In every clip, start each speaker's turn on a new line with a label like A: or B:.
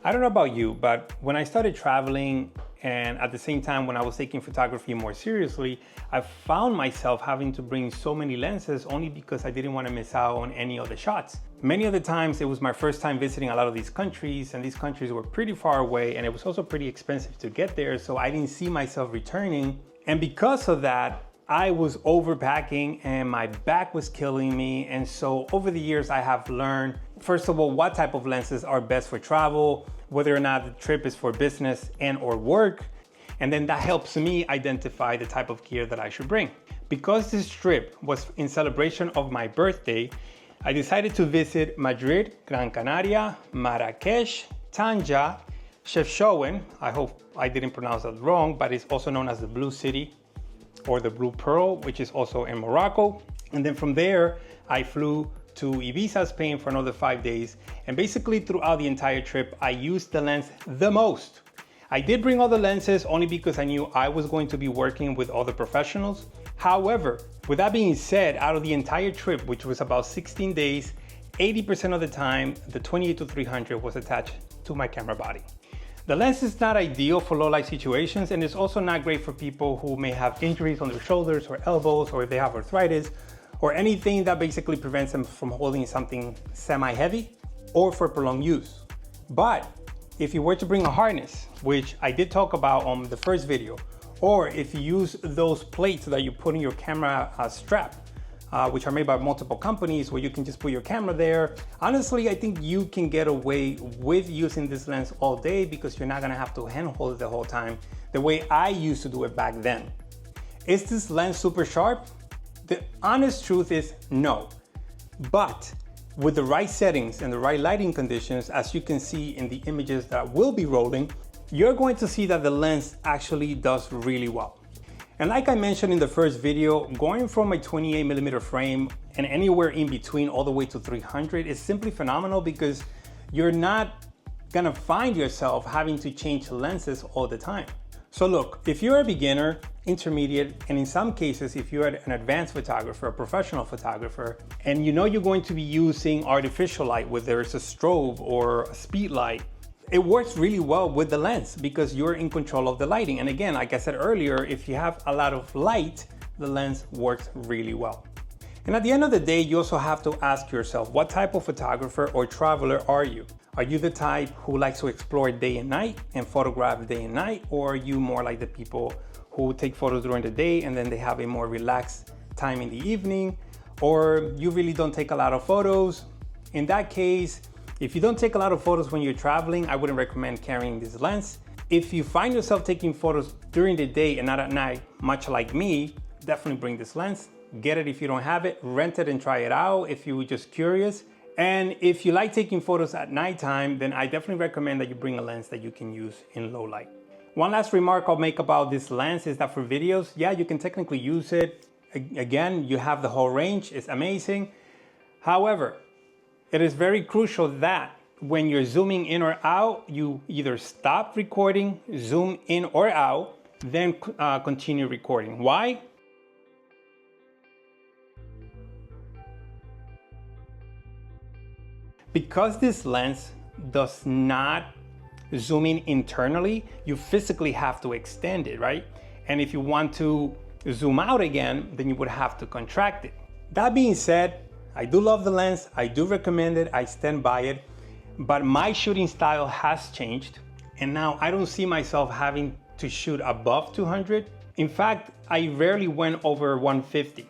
A: I don't know about you, but when I started traveling and at the same time when I was taking photography more seriously, I found myself having to bring so many lenses only because I didn't want to miss out on any of the shots. Many of the times it was my first time visiting a lot of these countries, and these countries were pretty far away, and it was also pretty expensive to get there, so I didn't see myself returning. And because of that, I was overpacking and my back was killing me. And so over the years, I have learned, first of all, what type of lenses are best for travel, whether or not the trip is for business and or work. And then that helps me identify the type of gear that I should bring. Because this trip was in celebration of my birthday, I decided to visit Madrid, Gran Canaria, Marrakesh, Tanja, Chefchaouen. I hope I didn't pronounce that wrong, but it's also known as the Blue City or the Blue Pearl, which is also in Morocco. And then from there, I flew to Ibiza, Spain for another 5 days. And basically throughout the entire trip, I used the lens the most. I did bring all the lenses only because I knew I was going to be working with other professionals. However, with that being said, out of the entire trip, which was about 16 days, 80% of the time, the 28-300 was attached to my camera body. The lens is not ideal for low light situations, and it's also not great for people who may have injuries on their shoulders or elbows, or if they have arthritis, or anything that basically prevents them from holding something semi-heavy or for prolonged use. But if you were to bring a harness, which I did talk about on the first video, or if you use those plates that you put in your camera strap, which are made by multiple companies where you can just put your camera there. Honestly, I think you can get away with using this lens all day because you're not gonna have to handhold it the whole time the way I used to do it back then. Is this lens super sharp? The honest truth is no. But with the right settings and the right lighting conditions, as you can see in the images that will be rolling, you're going to see that the lens actually does really well. And like I mentioned in the first video, going from a 28mm frame and anywhere in between all the way to 300 is simply phenomenal because you're not gonna find yourself having to change lenses all the time. So look, if you're a beginner, intermediate, and in some cases, if you're an advanced photographer, a professional photographer, and you know you're going to be using artificial light, whether it's a strobe or a speed light, it works really well with the lens because you're in control of the lighting. And again, like I said earlier, if you have a lot of light, the lens works really well. And at the end of the day, you also have to ask yourself, what type of photographer or traveler are you? Are you the type who likes to explore day and night and photograph day and night? Or are you more like the people who take photos during the day and then they have a more relaxed time in the evening? Or you really don't take a lot of photos? In that case, if you don't take a lot of photos when you're traveling, I wouldn't recommend carrying this lens. If you find yourself taking photos during the day and not at night, much like me, definitely bring this lens. Get it if you don't have it, rent it and try it out if you're just curious. And if you like taking photos at nighttime, then I definitely recommend that you bring a lens that you can use in low light. One last remark I'll make about this lens is that for videos, yeah, you can technically use it. Again, you have the whole range, it's amazing. However, it is very crucial that when you're zooming in or out, you either stop recording, zoom in or out, then continue recording. Why? Because this lens does not zoom in internally, you physically have to extend it, right? And if you want to zoom out again, then you would have to contract it. That being said, I do love the lens, I do recommend it, I stand by it, but my shooting style has changed, and now I don't see myself having to shoot above 200. In fact, I rarely went over 150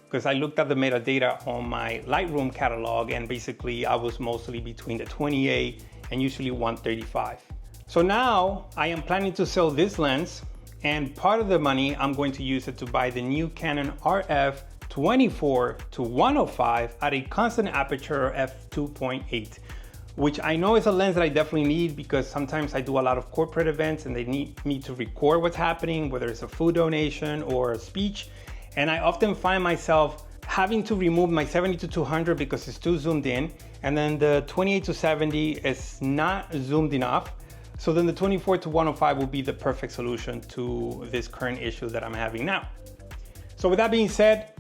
A: because I looked at the metadata on my Lightroom catalog, and basically I was mostly between the 28 and usually 135. So now I am planning to sell this lens, and part of the money I'm going to use it to buy the new Canon RF 24-105 at a constant aperture f2.8, which I know is a lens that I definitely need because sometimes I do a lot of corporate events and they need me to record what's happening, whether it's a food donation or a speech. And I often find myself having to remove my 70-200 because it's too zoomed in, and then the 28-70 is not zoomed enough. So then the 24-105 will be the perfect solution to this current issue that I'm having now. So with that being said,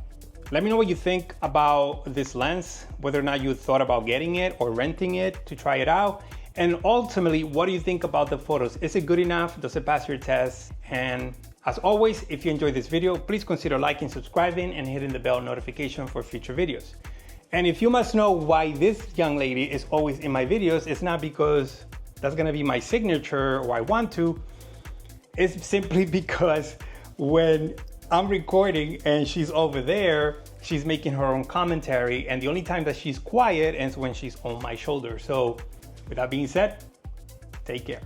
A: let me know what you think about this lens, whether or not you thought about getting it or renting it to try it out. And ultimately, what do you think about the photos? Is it good enough? Does it pass your test? And as always, if you enjoyed this video, please consider liking, subscribing, and hitting the bell notification for future videos. And if you must know why this young lady is always in my videos, it's not because that's gonna be my signature or I want to. It's simply because when I'm recording and she's over there, she's making her own commentary, and the only time that she's quiet is when she's on my shoulder. So with that being said, take care.